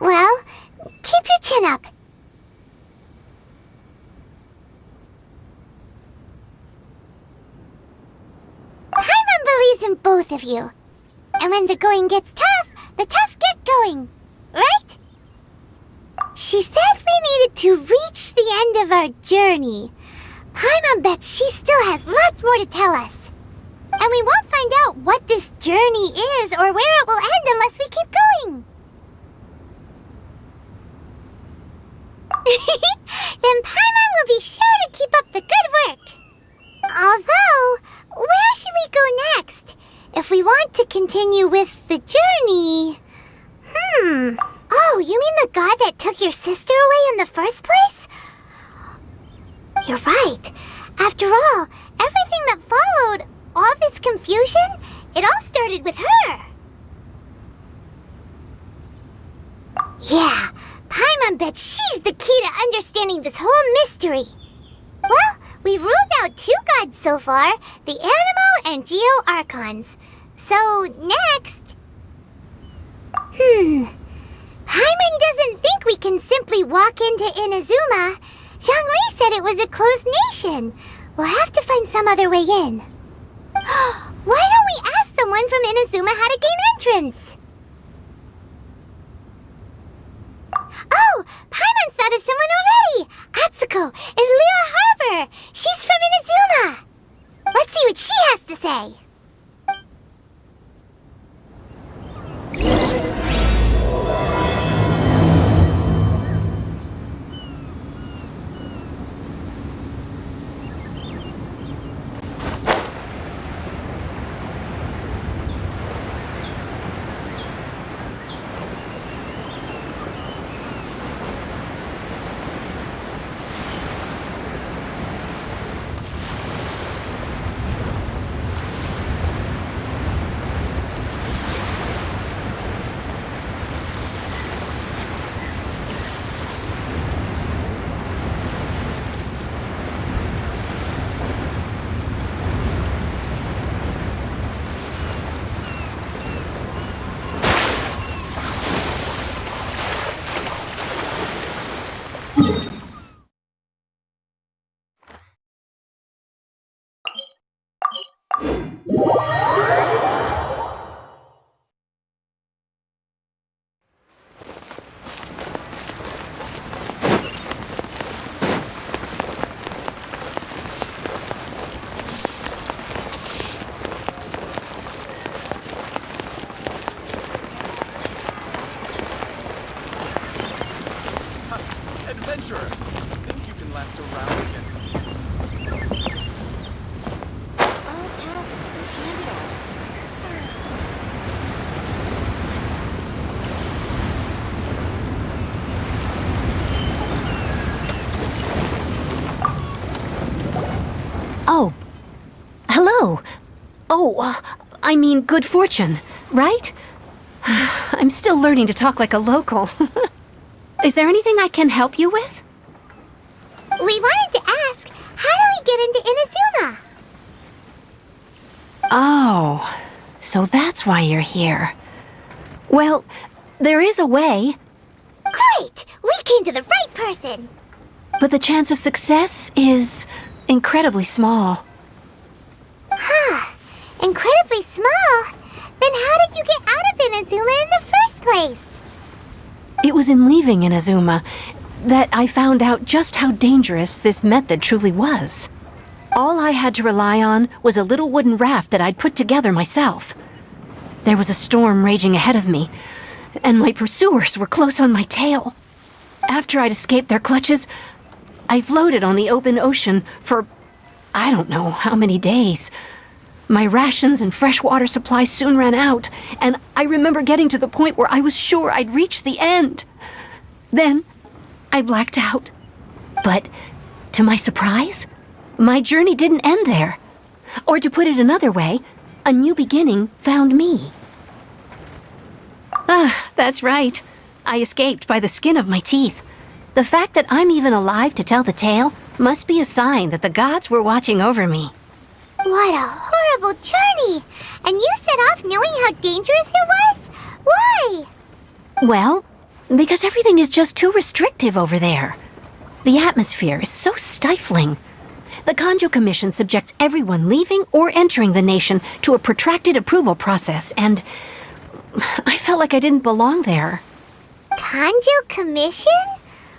Well, keep your chin up. Paimon believes in both of you. And when the going gets tough, the tough get going. Right? She said we needed to reach the end of our journey. Paimon bets she still has lots more to tell us. And we won't find out what this journey is or where it will end unless we keep going. Then Paimon will be sure to keep up the good work. Although, where should we go next? If we want to continue with the journey... Oh, you mean the god that took your sister away in the first place? You're right. After all, everything that followed, all this confusion, it all started with her. Yeah, Paimon bets she's the key to understanding this whole mystery. Well, we've ruled out 2 gods so far, the Animo and Geo Archons. So, next... Paimon doesn't think we can simply walk into Inazuma. Zhongli said it was a closed nation. We'll have to find some other way in. Why don't we ask someone from Inazuma how to gain entrance? Oh, Paimon thought of someone already! Atsuko, in Liyue Harbor! She's from Inazuma! Let's see what she has to say! Adventurer, think you can last a round again? All tasks have been handed out. Oh. Hello. Oh, I mean good fortune, right? I'm still learning to talk like a local. Is there anything I can help you with? We wanted to ask, how do we get into Inazuma? Oh, so that's why you're here. Well, there is a way, Great! We came to the right person! but the chance of success is incredibly small. Incredibly small? Then how did you get out of Inazuma in the first place? It was in leaving Inazuma that I found out just how dangerous this method truly was. All I had to rely on was a little wooden raft that I'd put together myself. There was a storm raging ahead of me, and my pursuers were close on my tail. After I'd escaped their clutches, I floated on the open ocean for I don't know how many days. My rations and fresh water supply soon ran out, and I remember getting to the point where I was sure I'd reached the end. Then, I blacked out. But, to my surprise, my journey didn't end there. Or to put it another way, a new beginning found me. That's right. I escaped by the skin of my teeth. The fact that I'm even alive to tell the tale must be a sign that the gods were watching over me. What a horrible journey! And you set off knowing how dangerous it was? Why? Well, Because everything is just too restrictive over there. The atmosphere is so stifling. The Kanjo Commission subjects everyone leaving or entering the nation to a protracted approval process, and I felt like I didn't belong there. Kanjo Commission?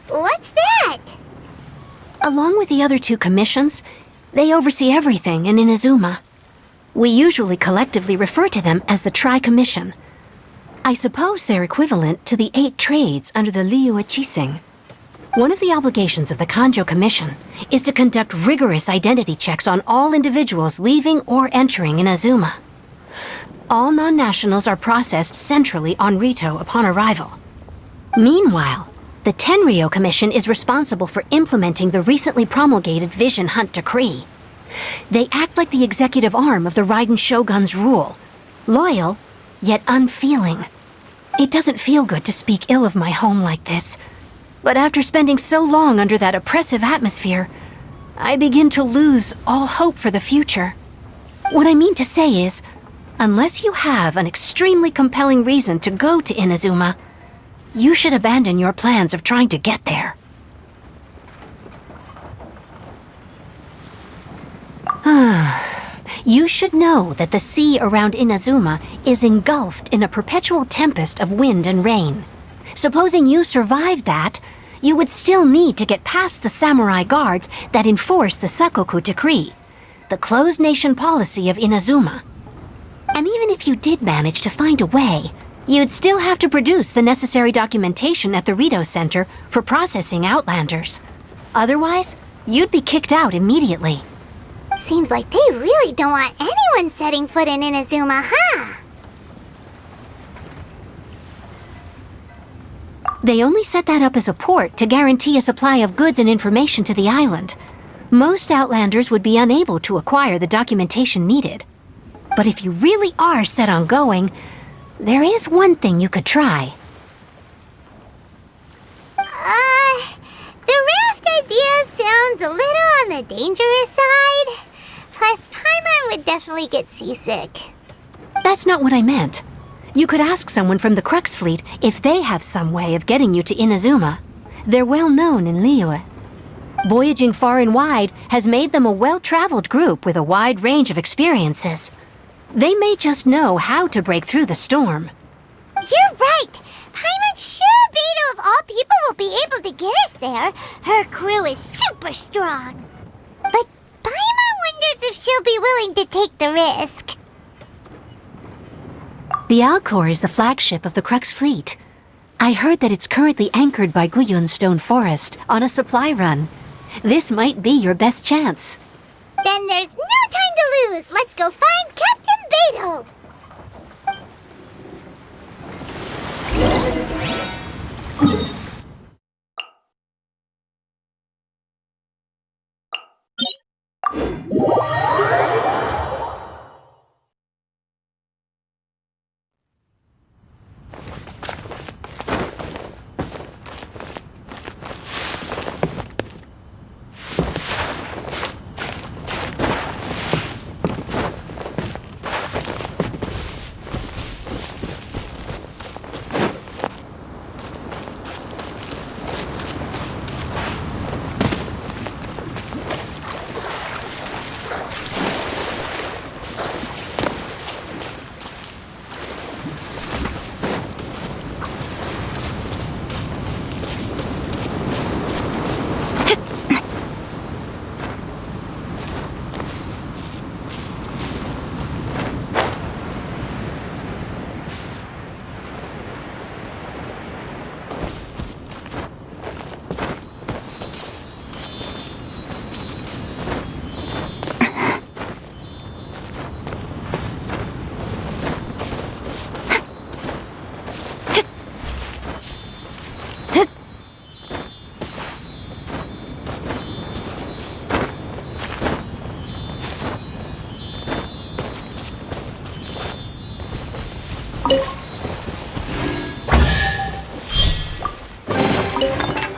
What's that? Along with the other two commissions, they oversee everything in Inazuma. We usually collectively refer to them as the Tri-Commission. I suppose they're equivalent to the 8 trades under the Liyue Qixing. One of the obligations of the Kanjo Commission is to conduct rigorous identity checks on all individuals leaving or entering Inazuma. All non-nationals are processed centrally on Rito upon arrival. Meanwhile, the Tenryo Commission is responsible for implementing the recently promulgated Vision Hunt Decree. They act like the executive arm of the Raiden Shogun's rule. Loyal, yet unfeeling. It doesn't feel good to speak ill of my home like this. But after spending so long under that oppressive atmosphere, I begin to lose all hope for the future. What I mean to say is, unless you have an extremely compelling reason to go to Inazuma, you should abandon your plans of trying to get there. You should know that the sea around Inazuma is engulfed in a perpetual tempest of wind and rain. Supposing you survived that, you would still need to get past the samurai guards that enforce the Sakoku Decree, the closed nation policy of Inazuma. And even if you did manage to find a way, you'd still have to produce the necessary documentation at the Rito Center for processing Outlanders. Otherwise, you'd be kicked out immediately. Seems like they really don't want anyone setting foot in Inazuma, huh? They only set that up as a port to guarantee a supply of goods and information to the island. Most Outlanders would be unable to acquire the documentation needed. But if you really are set on going, there is one thing you could try. The raft idea sounds a little on the dangerous side. Plus, Paimon would definitely get seasick. That's not what I meant. You could ask someone from the Crux Fleet if they have some way of getting you to Inazuma. They're well known in Liyue. Voyaging far and wide has made them a well-traveled group with a wide range of experiences. They may just know how to break through the storm. You're right! Paimon sure Beto of all people will be able to get us there. Her crew is super strong. But Paimon wonders if she'll be willing to take the risk. The Alcor is the flagship of the Crux Fleet. I heard that it's currently anchored by Guyun Stone Forest on a supply run. This might be your best chance. Then there's no time to lose. Let's go find Captain Beto.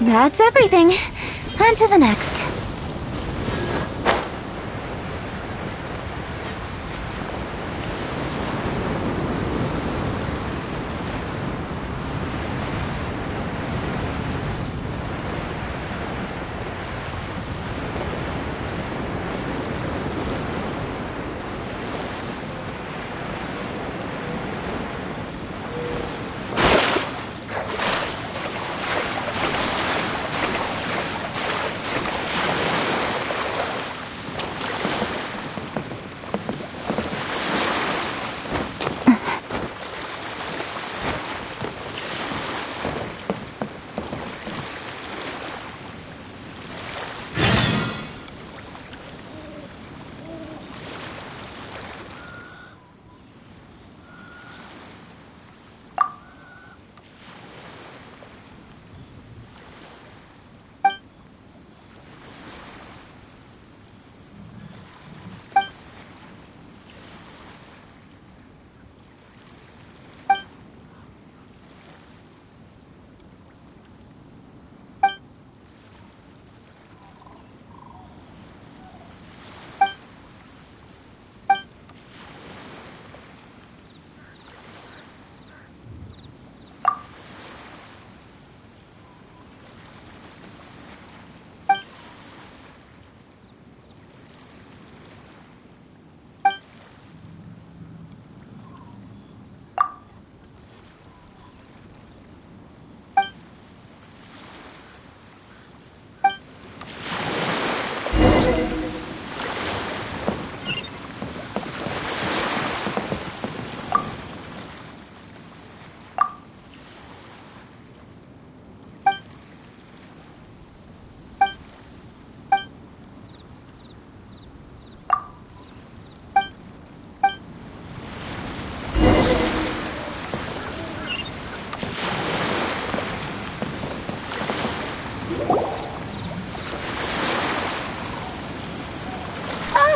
That's everything. On to the next.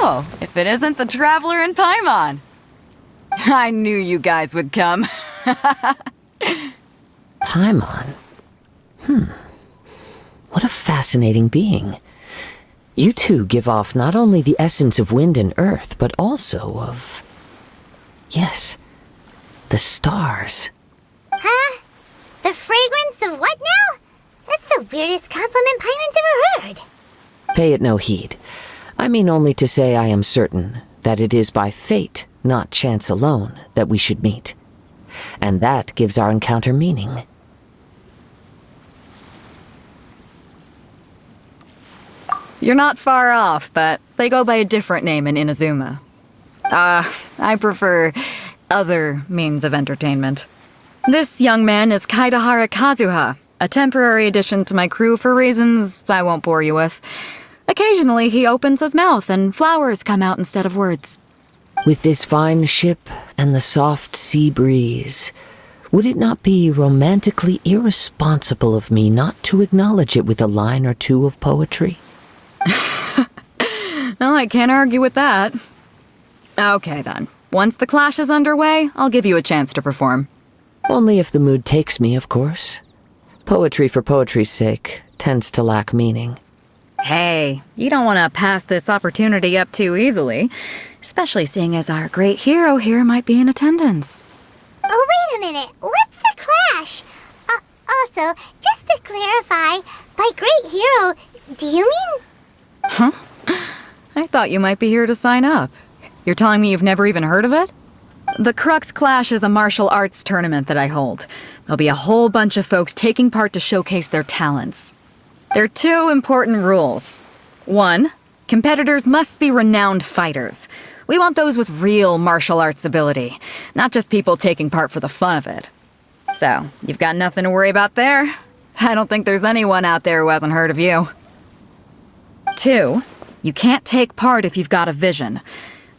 Oh, if it isn't the Traveler and Paimon. I knew you guys would come. Paimon? What a fascinating being. You two give off not only the essence of wind and earth, but also of... yes, the stars. Huh? The fragrance of what now? That's the weirdest compliment Paimon's ever heard. Pay it no heed. I mean only to say I am certain that it is by fate, not chance alone, that we should meet. And that gives our encounter meaning. You're not far off, but they go by a different name in Inazuma. I prefer other means of entertainment. This young man is Kaidahara Kazuha, a temporary addition to my crew for reasons I won't bore you with. Occasionally he opens his mouth and flowers come out instead of words. With this fine ship and the soft sea breeze, would it not be romantically irresponsible of me not to acknowledge it with a line or two of poetry? No, I can't argue with that. Okay then. Once the clash is underway, I'll give you a chance to perform. Only if the mood takes me, of course. Poetry for poetry's sake tends to lack meaning. Hey, you don't want to pass this opportunity up too easily, especially seeing as our great hero here might be in attendance. Oh, wait a minute. What's the clash? Also, just to clarify, by great hero, do you mean... Huh? I thought you might be here to sign up. You're telling me you've never even heard of it? The Crux Clash is a martial arts tournament that I hold. There'll be a whole bunch of folks taking part to showcase their talents. There are two important rules. 1, competitors must be renowned fighters. We want those with real martial arts ability, not just people taking part for the fun of it. So, you've got nothing to worry about there. I don't think there's anyone out there who hasn't heard of you. 2, you can't take part if you've got a vision.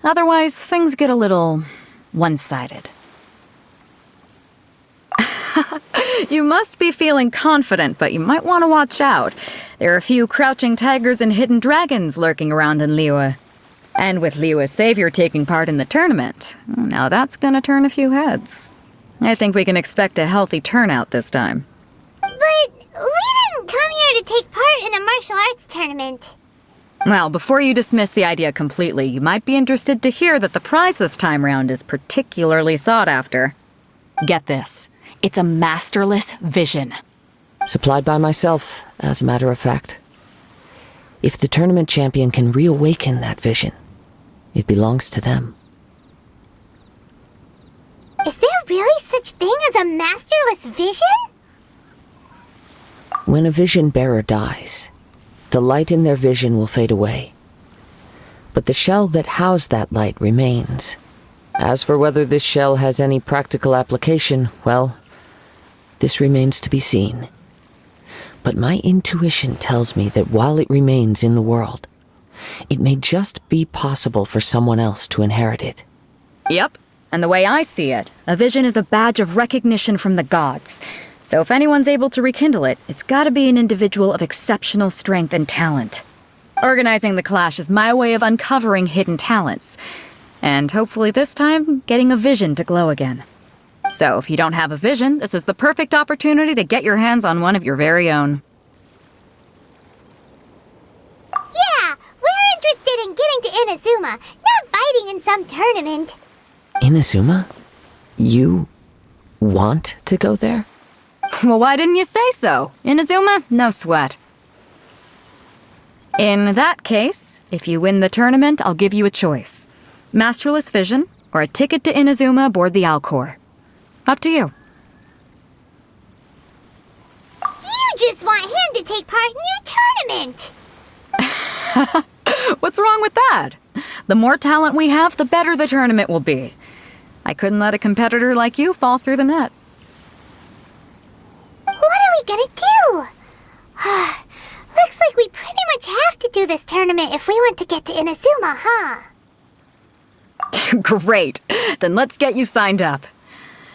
Otherwise, things get a little one-sided. You must be feeling confident, but you might want to watch out. There are a few crouching tigers and hidden dragons lurking around in Liyue. And with Liyue's savior taking part in the tournament, now that's gonna turn a few heads. I think we can expect a healthy turnout this time. But we didn't come here to take part in a martial arts tournament. Well, before you dismiss the idea completely, you might be interested to hear that the prize this time round is particularly sought after. Get this. It's a masterless vision. Supplied by myself, as a matter of fact. If the tournament champion can reawaken that vision, it belongs to them. Is there really such thing as a masterless vision? When a vision bearer dies, the light in their vision will fade away. But the shell that housed that light remains. As for whether this shell has any practical application, well, this remains to be seen. But my intuition tells me that while it remains in the world, it may just be possible for someone else to inherit it. Yep, and the way I see it, a vision is a badge of recognition from the gods. So if anyone's able to rekindle it, it's gotta be an individual of exceptional strength and talent. Organizing the clash is my way of uncovering hidden talents. And hopefully this time, getting a vision to glow again. So if you don't have a vision, this is the perfect opportunity to get your hands on one of your very own. Yeah, we're interested in getting to Inazuma, not fighting in some tournament. Inazuma? You want to go there? Well, why didn't you say so? Inazuma? No sweat. In that case, if you win the tournament, I'll give you a choice. Masterless Vision, or a ticket to Inazuma aboard the Alcor. Up to you. You just want him to take part in your tournament! What's wrong with that? The more talent we have, the better the tournament will be. I couldn't let a competitor like you fall through the net. What are we gonna do? Looks like we pretty much have to do this tournament if we want to get to Inazuma, huh? Great. Then let's get you signed up.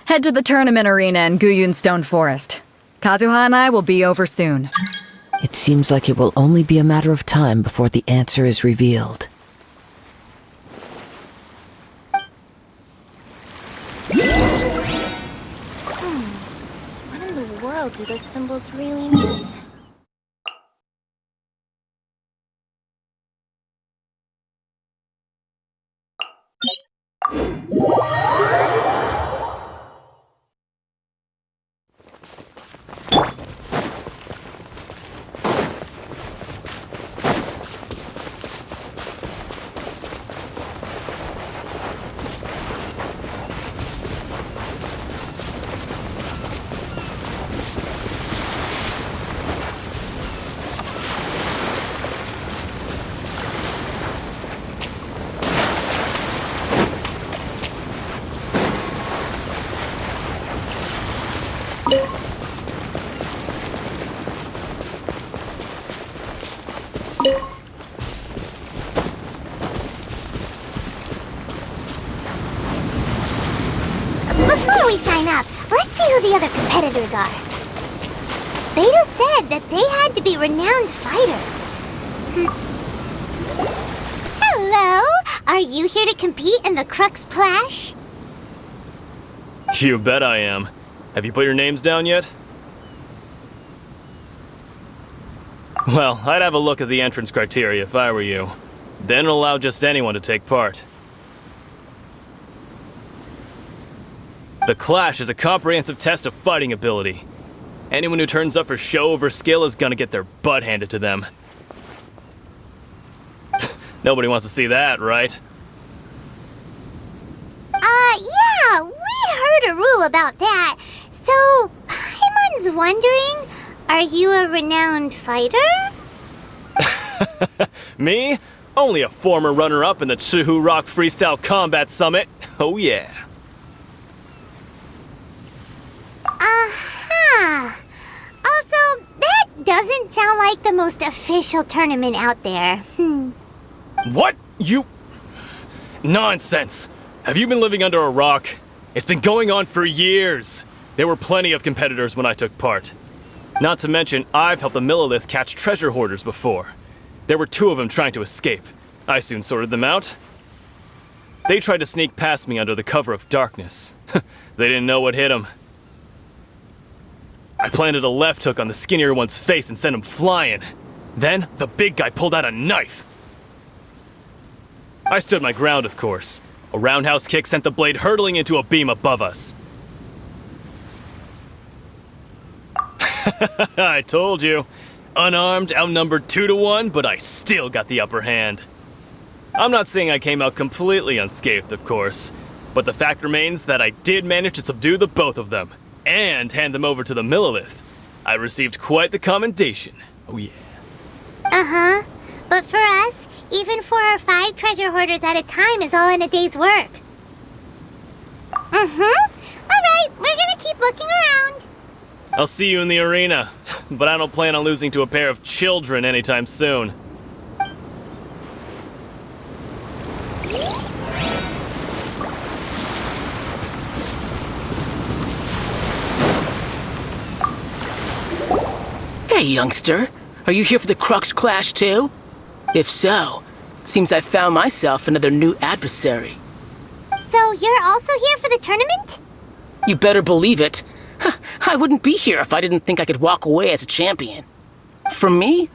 Head to the tournament arena in Guyun Stone Forest. Kazuha and I will be over soon. It seems like it will only be a matter of time before the answer is revealed. the world do those symbols really mean? Before we sign up, let's see who the other competitors are. Beto said that they had to be renowned fighters. Hello? Are you here to compete in the Crux Clash? You bet I am. Have you put your names down yet? Well, I'd have a look at the entrance criteria if I were you. Then allow just anyone to take part. The Clash is a comprehensive test of fighting ability. Anyone who turns up for show over skill is gonna get their butt handed to them. Nobody wants to see that, right? Yeah, we heard a rule about that. So, Paimon's wondering, are you a renowned fighter? Me? Only a former runner-up in the Chihu Rock Freestyle Combat Summit. Oh yeah. Also, that doesn't sound like the most official tournament out there. What? You... Nonsense. Have you been living under a rock? It's been going on for years. There were plenty of competitors when I took part. Not to mention, I've helped the Millilith catch treasure hoarders before. There were 2 of them trying to escape. I soon sorted them out. They tried to sneak past me under the cover of darkness. They didn't know what hit them. I planted a left hook on the skinnier one's face and sent him flying. Then, the big guy pulled out a knife. I stood my ground, of course. A roundhouse kick sent the blade hurtling into a beam above us. I told you. Unarmed, outnumbered 2-1, but I still got the upper hand. I'm not saying I came out completely unscathed, of course, but the fact remains that I did manage to subdue the both of them, and hand them over to the Millilith. I received quite the commendation. Oh yeah. Uh-huh. But for us, even 4 or 5 treasure hoarders at a time is all in a day's work. Alright, we're gonna keep looking around. I'll see you in the arena, but I don't plan on losing to a pair of children anytime soon. Hey, youngster. Are you here for the Crux Clash too? If so, seems I found myself another new adversary. So you're also here for the tournament? You better believe it. I wouldn't be here if I didn't think I could walk away as a champion. For me,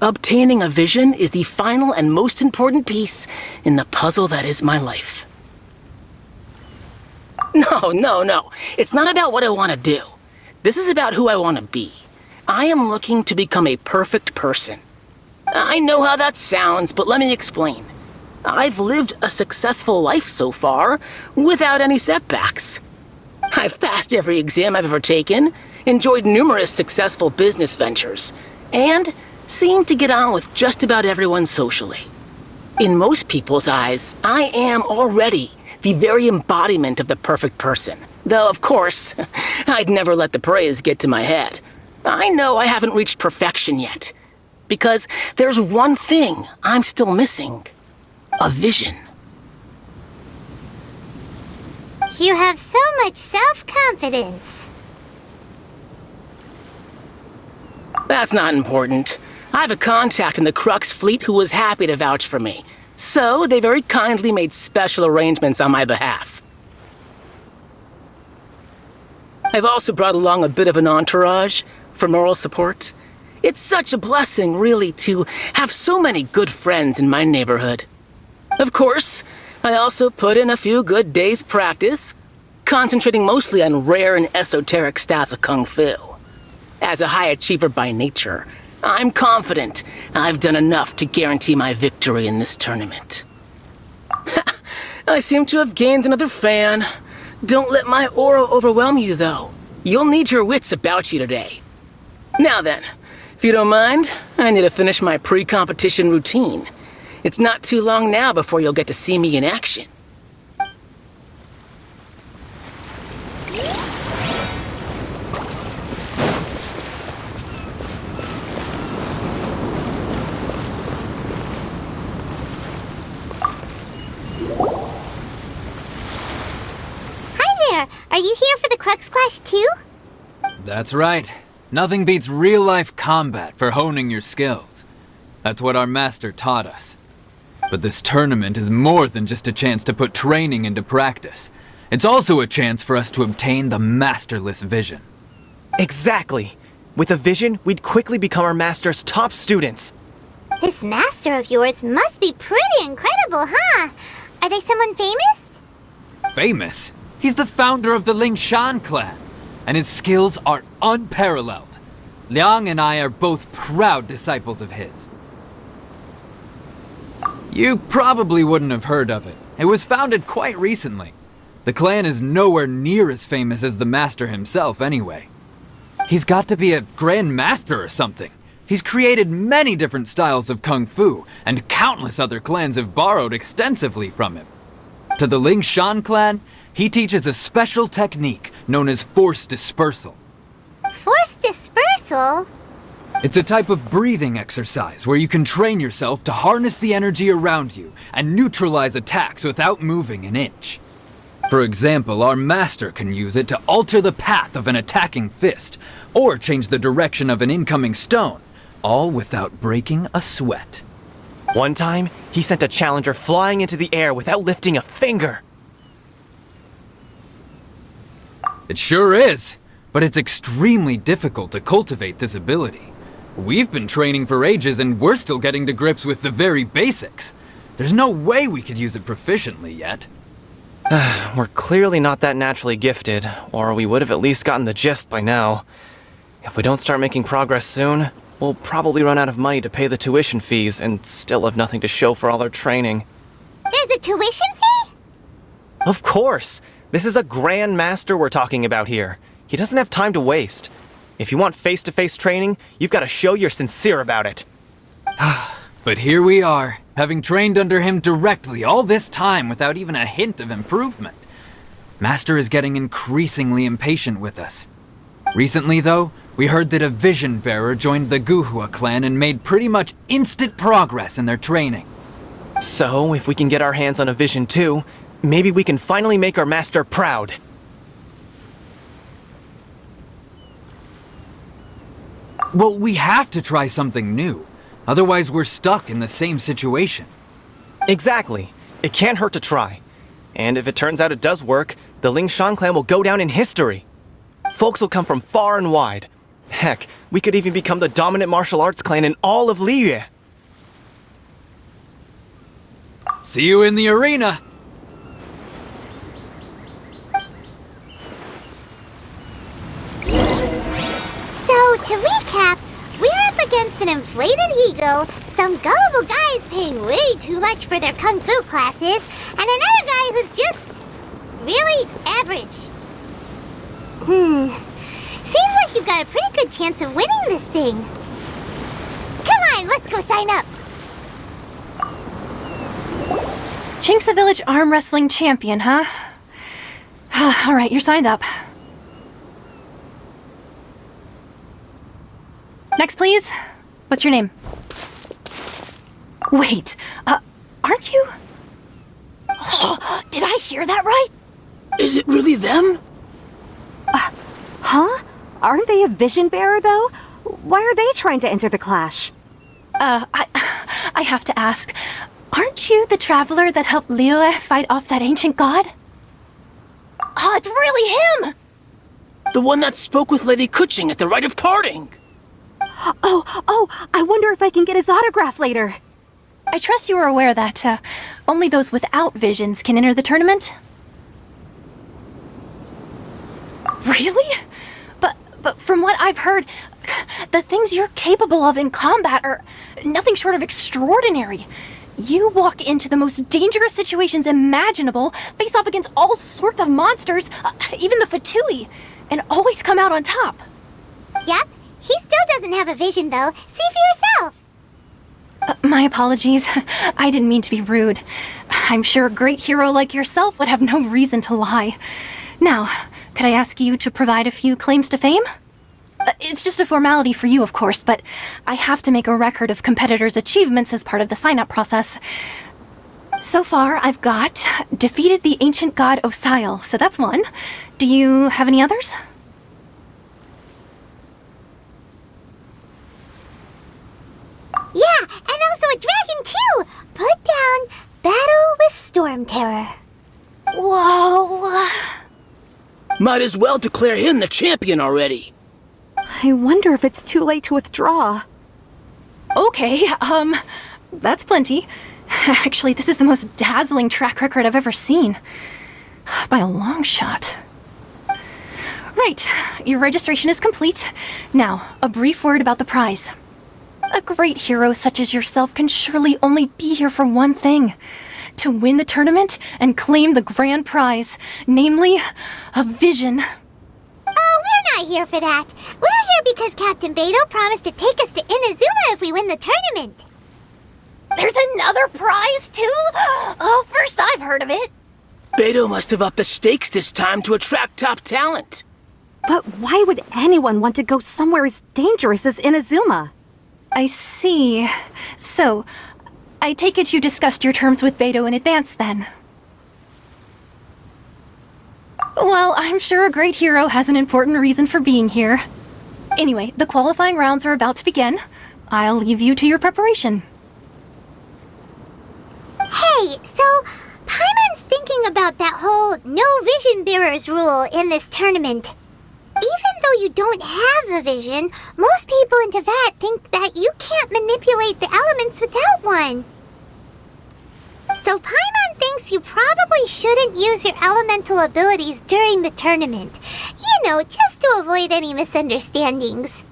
obtaining a vision is the final and most important piece in the puzzle that is my life. No. It's not about what I want to do. This is about who I want to be. I am looking to become a perfect person. I know how that sounds, but let me explain. I've lived a successful life so far, without any setbacks. I've passed every exam I've ever taken, enjoyed numerous successful business ventures, and seemed to get on with just about everyone socially. In most people's eyes, I am already the very embodiment of the perfect person. Though, of course, I'd never let the praise get to my head. I know I haven't reached perfection yet, because there's one thing I'm still missing. A vision. You have so much self-confidence. That's not important. I have a contact in the Crux fleet who was happy to vouch for me, so they very kindly made special arrangements on my behalf. I've also brought along a bit of an entourage for moral support. It's such a blessing, really, to have so many good friends in my neighborhood. Of course, I also put in a few good days' practice, concentrating mostly on rare and esoteric styles of Kung Fu. As a high achiever by nature, I'm confident I've done enough to guarantee my victory in this tournament. I seem to have gained another fan. Don't let my aura overwhelm you, though. You'll need your wits about you today. Now then, if you don't mind, I need to finish my pre-competition routine. It's not too long now before you'll get to see me in action. Are you here for the Crux Clash too? That's right. Nothing beats real-life combat for honing your skills. That's what our master taught us. But this tournament is more than just a chance to put training into practice. It's also a chance for us to obtain the masterless vision. Exactly. With a vision, we'd quickly become our master's top students. This master of yours must be pretty incredible, huh? Are they someone famous? Famous? He's the founder of the Lingshan clan, and his skills are unparalleled. Liang and I are both proud disciples of his. You probably wouldn't have heard of it. It was founded quite recently. The clan is nowhere near as famous as the master himself anyway. He's got to be a grand master or something. He's created many different styles of kung fu, and countless other clans have borrowed extensively from him. To the Lingshan clan, he teaches a special technique known as force dispersal. Force dispersal? It's a type of breathing exercise where you can train yourself to harness the energy around you and neutralize attacks without moving an inch. For example, our master can use it to alter the path of an attacking fist, or change the direction of an incoming stone, all without breaking a sweat. One time, he sent a challenger flying into the air without lifting a finger. It sure is, but it's extremely difficult to cultivate this ability. We've been training for ages and we're still getting to grips with the very basics. There's no way we could use it proficiently yet. We're clearly not that naturally gifted, or we would have at least gotten the gist by now. If we don't start making progress soon, we'll probably run out of money to pay the tuition fees and still have nothing to show for all our training. There's a tuition fee? Of course! This is a Grand Master we're talking about here. He doesn't have time to waste. If you want face-to-face training, you've got to show you're sincere about it. But here we are, having trained under him directly all this time without even a hint of improvement. Master is getting increasingly impatient with us. Recently, though, we heard that a vision bearer joined the Guhua clan and made pretty much instant progress in their training. So, if we can get our hands on a vision too, maybe we can finally make our master proud. Well, we have to try something new. Otherwise, we're stuck in the same situation. Exactly. It can't hurt to try. And if it turns out it does work, the Lingshan clan will go down in history. Folks will come from far and wide. Heck, we could even become the dominant martial arts clan in all of Liyue. See you in the arena! So, to recap, we're up against an inflated ego, some gullible guys paying way too much for their kung fu classes, and another guy who's just really average. Seems like you've got a pretty good chance of winning this thing. Come on, let's go sign up. Chinksa Village Arm Wrestling Champion, huh? Alright, you're signed up. Next, please. What's your name? Wait, aren't you? Did I hear that right? Is it really them? Huh? Aren't they a vision bearer, though? Why are they trying to enter the clash? I have to ask. Aren't you the traveler that helped Liyue fight off that ancient god? Oh, it's really him! The one that spoke with Lady Kuching at the rite of parting. Oh, I wonder if I can get his autograph later. I trust you are aware that only those without visions can enter the tournament? Really? But from what I've heard, the things you're capable of in combat are nothing short of extraordinary. You walk into the most dangerous situations imaginable, face off against all sorts of monsters, even the Fatui, and always come out on top. Yep, he still doesn't have a vision though. See for yourself. My apologies. I didn't mean to be rude. I'm sure a great hero like yourself would have no reason to lie. Now, could I ask you to provide a few claims to fame? It's just a formality for you, of course, but I have to make a record of competitors' achievements as part of the sign-up process. So far, I've got defeated the ancient god Osile, so that's one. Do you have any others? Yeah, and also a dragon too! Put down Battle with Storm Terror. Whoa! Might as well declare him the champion already. I wonder if it's too late to withdraw. Okay, that's plenty. Actually, this is the most dazzling track record I've ever seen. By a long shot. Right, your registration is complete. Now, a brief word about the prize. A great hero such as yourself can surely only be here for one thing. To win the tournament and claim the grand prize, namely, a vision. Oh, we're not here for that. We're here because Captain Beto promised to take us to Inazuma if we win the tournament. There's another prize, too? Oh, first I've heard of it. Beto must have upped the stakes this time to attract top talent. But why would anyone want to go somewhere as dangerous as Inazuma? I see. So, I take it you discussed your terms with Beto in advance, then? Well, I'm sure a great hero has an important reason for being here. Anyway, the qualifying rounds are about to begin. I'll leave you to your preparation. Hey, so Paimon's thinking about that whole no vision bearers rule in this tournament. Even though you don't have a vision, most people in Teyvat think that you can't manipulate the elements without one. So Paimon thinks you probably shouldn't use your elemental abilities during the tournament. You know, just to avoid any misunderstandings.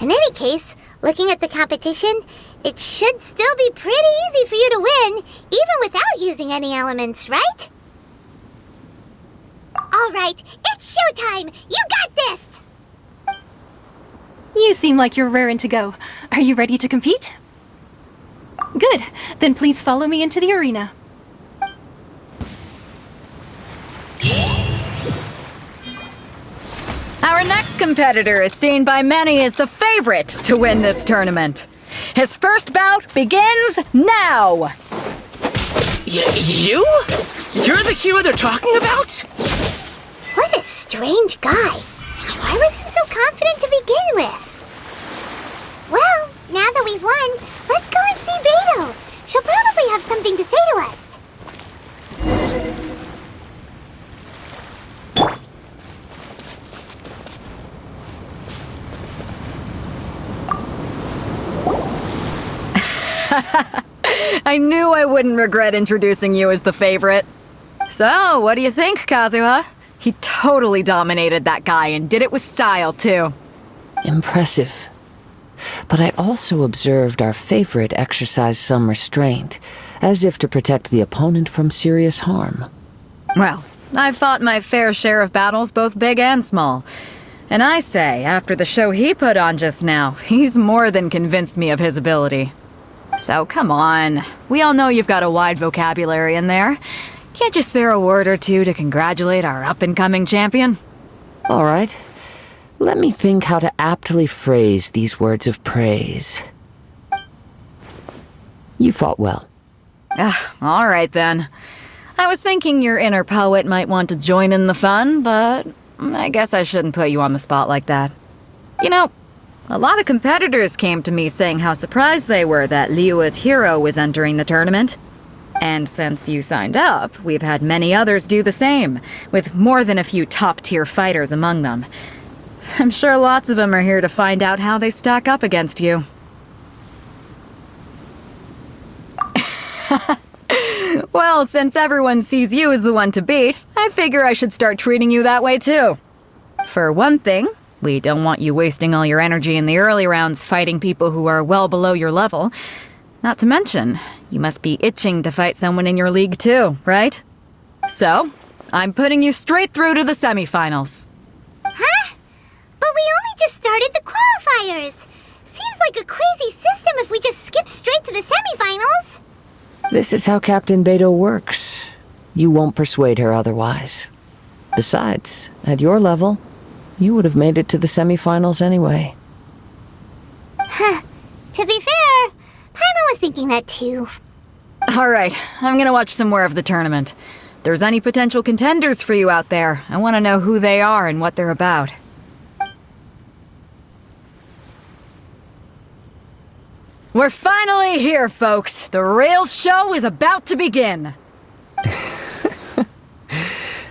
In any case, looking at the competition, it should still be pretty easy for you to win, even without using any elements, right? Alright, it's showtime! You got this! You seem like you're raring to go. Are you ready to compete? Good. Then please follow me into the arena. Our next competitor is seen by many as the favorite to win this tournament. His first bout begins now! You? You're the hero they're talking about? What a strange guy. Why was he so confident to begin with? Well, now that we've won, let's go and see Beto. She'll probably have something to say to us. I knew I wouldn't regret introducing you as the favorite. So, what do you think, Kazuha? He totally dominated that guy and did it with style, too. Impressive. But I also observed our favorite exercise some restraint, as if to protect the opponent from serious harm. Well, I've fought my fair share of battles, both big and small. And I say, after the show he put on just now, he's more than convinced me of his ability. So come on, we all know you've got a wide vocabulary in there. Can't you spare a word or two to congratulate our up-and-coming champion? All right. Let me think how to aptly phrase these words of praise. You fought well. All right then. I was thinking your inner poet might want to join in the fun, but I guess I shouldn't put you on the spot like that. You know, a lot of competitors came to me saying how surprised they were that Liyue's hero was entering the tournament. And since you signed up, we've had many others do the same, with more than a few top-tier fighters among them. I'm sure lots of them are here to find out how they stack up against you. Well, since everyone sees you as the one to beat, I figure I should start treating you that way too. For one thing, we don't want you wasting all your energy in the early rounds fighting people who are well below your level. Not to mention, you must be itching to fight someone in your league too, right? So, I'm putting you straight through to the semifinals. Huh? But we only just started the qualifiers. Seems like a crazy system if we just skip straight to the semifinals. This is how Captain Beto works. You won't persuade her otherwise. Besides, at your level, you would have made it to the semifinals anyway. Huh. To be fair, Paimon was thinking that too. Alright, I'm gonna watch some more of the tournament. If there's any potential contenders for you out there, I want to know who they are and what they're about. We're finally here, folks! The Rails show is about to begin!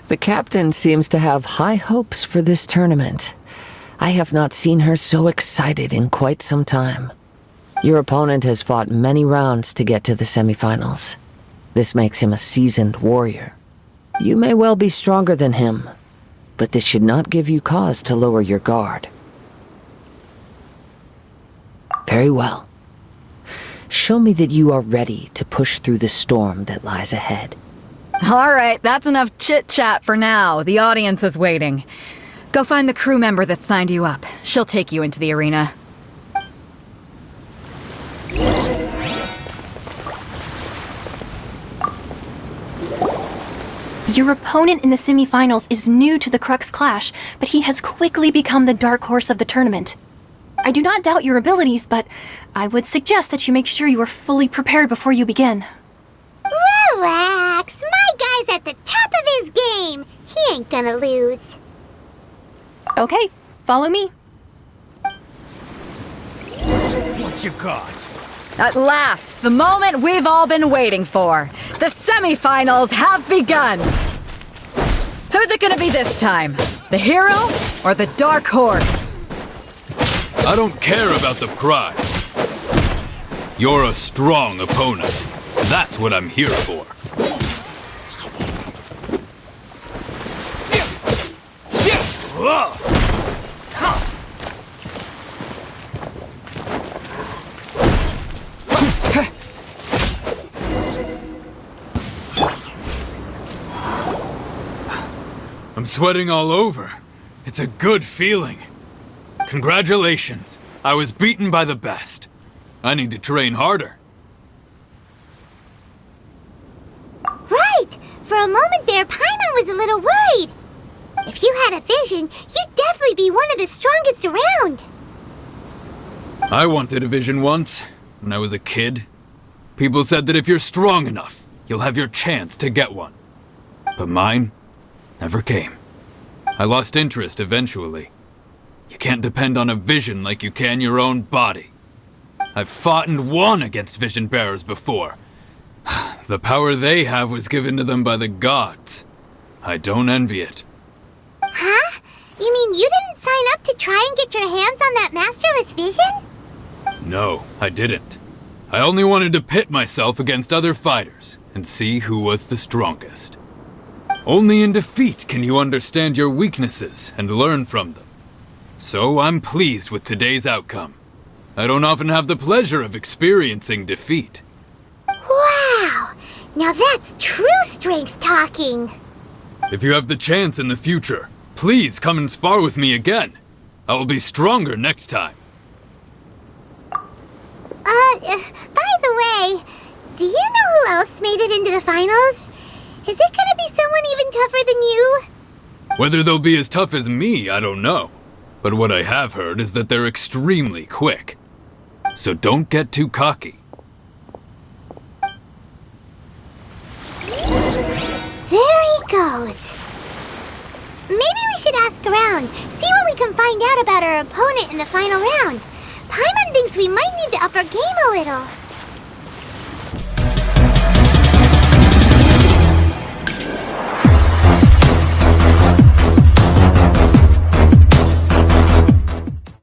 The captain seems to have high hopes for this tournament. I have not seen her so excited in quite some time. Your opponent has fought many rounds to get to the semifinals. This makes him a seasoned warrior. You may well be stronger than him, but this should not give you cause to lower your guard. Very well. Show me that you are ready to push through the storm that lies ahead. Alright, that's enough chit-chat for now. The audience is waiting. Go find the crew member that signed you up. She'll take you into the arena. Your opponent in the semifinals is new to the Crux Clash, but he has quickly become the dark horse of the tournament. I do not doubt your abilities, but I would suggest that you make sure you are fully prepared before you begin. Relax, my guy's at the top of his game. He ain't gonna lose. Okay, follow me. What you got? At last, the moment we've all been waiting for. The semifinals have begun. Who's it gonna be this time? The hero or the dark horse? I don't care about the prize. You're a strong opponent. That's what I'm here for. I'm sweating all over. It's a good feeling. Congratulations. I was beaten by the best. I need to train harder. Right! For a moment there, Paimon was a little worried. If you had a vision, you'd definitely be one of the strongest around. I wanted a vision once, when I was a kid. People said that if you're strong enough, you'll have your chance to get one. But mine never came. I lost interest eventually. You can't depend on a vision like you can your own body. I've fought and won against vision bearers before. The power they have was given to them by the gods. I don't envy it. Huh? You mean you didn't sign up to try and get your hands on that masterless vision? No, I didn't. I only wanted to pit myself against other fighters and see who was the strongest. Only in defeat can you understand your weaknesses and learn from them. So I'm pleased with today's outcome. I don't often have the pleasure of experiencing defeat. Wow! Now that's true strength talking. If you have the chance in the future, please come and spar with me again. I will be stronger next time. By the way, do you know who else made it into the finals? Is it gonna be someone even tougher than you? Whether they'll be as tough as me, I don't know. But what I have heard is that they're extremely quick. So don't get too cocky. There he goes. Maybe we should ask around, see what we can find out about our opponent in the final round. Paimon thinks we might need to up our game a little.